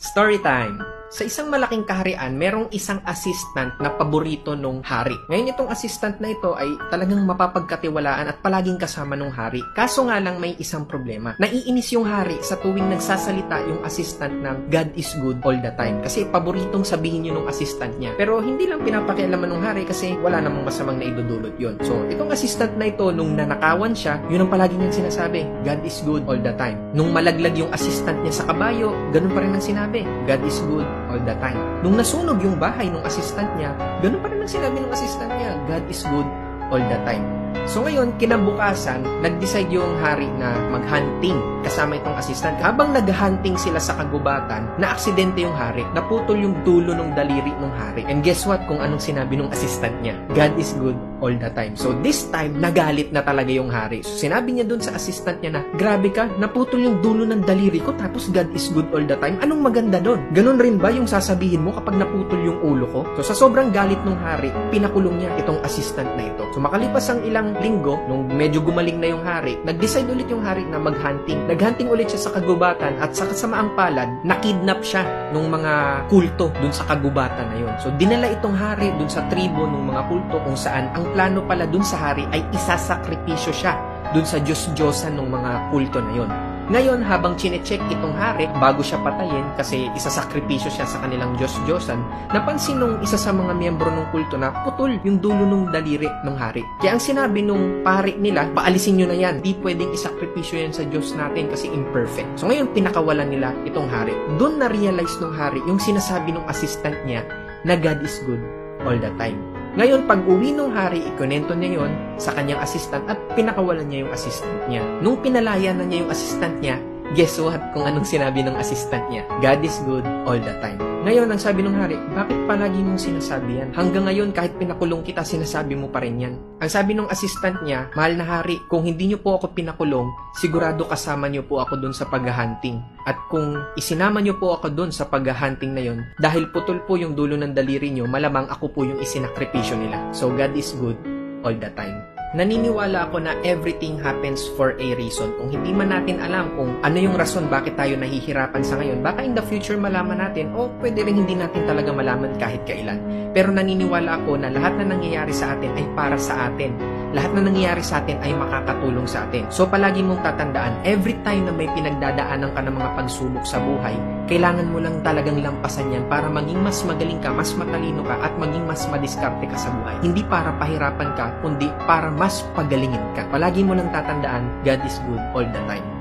Story time! Sa isang malaking kaharian, merong isang assistant na paborito nung hari. Ngayon itong assistant na ito ay talagang mapapagkatiwalaan at palaging kasama nung hari. Kaso nga lang may isang problema. Naiinis yung hari sa tuwing nagsasalita yung assistant ng God is good all the time. Kasi paboritong sabihin yun nung assistant niya. Pero hindi lang pinapakialaman nung hari kasi wala namang masamang naidudulot yun. So itong assistant na ito, nung nanakawan siya, yun ang palagi niyang sinasabi, God is good all the time. Nung malaglag yung assistant niya sa kabayo, ganun pa rin ang sinabi, God is good all the time. Nung nasunog yung bahay ng assistant niya, ganun pa rin ang sinabi ng assistant niya, God is good all the time. So ngayon, kinabukasan, nag-decide yung hari na mag-hunting kasama itong assistant. Habang nag-hunting sila sa kagubatan, na-aksidente yung hari, naputol yung dulo ng daliri ng hari. And guess what? Kung anong sinabi ng assistant niya, God is good all the time. So this time, nagalit na talaga yung hari. So sinabi niya dun sa assistant niya na, grabe ka, naputol yung dulo ng daliri ko, tapos God is good all the time. Anong maganda dun? Ganun rin ba yung sasabihin mo kapag naputol yung ulo ko? So sa sobrang galit ng hari, pinakulong niya itong assistant na ito. So makalipas ang ilang linggo, nung medyo gumaling na yung hari, nag-decide ulit yung hari na mag-hunting. Nag-hunting ulit siya sa kagubatan at sa kasamaang palad, nakidnap siya ng mga kulto dun sa kagubatan na yun. So dinala itong hari dun sa tribo ng mga kulto kung saan ang plano pala dun sa hari ay isasakripisyo siya dun sa Diyos-Diyosan ng mga kulto na yun. Ngayon, habang chinecheck itong hari, bago siya patayin kasi isasakripisyo siya sa kanilang Diyos-Diyosan, napansin nung isa sa mga miyembro ng kulto na putol yung dulo ng daliri ng hari. Kaya ang sinabi nung pari nila, paalisin nyo na yan. Di pwedeng isakripisyo yan sa Diyos natin kasi imperfect. So ngayon, pinakawalan nila itong hari. Doon na-realize ng hari yung sinasabi ng assistant niya na God is good all the time. Ngayon, pag uwi ng hari, ikonento niya yon sa kanyang assistant at pinakawalan niya yung assistant niya. Nung pinalaya na niya yung assistant niya, guess what kung anong sinabi ng assistant niya? God is good all the time. Ngayon, ang sabi ng hari, bakit palagi mong sinasabi yan? Hanggang ngayon, kahit pinakulong kita, sinasabi mo pa rin yan. Ang sabi ng assistant niya, mahal na hari, kung hindi niyo po ako pinakulong, sigurado kasama niyo po ako dun sa pag-hunting. At kung isinama niyo po ako dun sa pag-hunting na yon, dahil putol po yung dulo ng daliri niyo, malamang ako po yung isinakripisyo nila. So, God is good all the time. Naniniwala ako na everything happens for a reason. Kung hindi man natin alam kung ano yung rason bakit tayo nahihirapan sa ngayon, baka in the future malaman natin o pwede rin hindi natin talaga malaman kahit kailan. Pero naniniwala ako na lahat na nangyayari sa atin ay para sa atin. Lahat na nangyayari sa atin ay makakatulong sa atin. So palagi mong tatandaan, every time na may pinagdadaanan ka ng mga pagsubok sa buhay, kailangan mo lang talagang lampasan yan para maging mas magaling ka, mas matalino ka, at maging mas madiskarte ka sa buhay. Hindi para pahirapan ka, kundi para mas pagalingin ka. Palagi mo lang tatandaan, God is good all the time.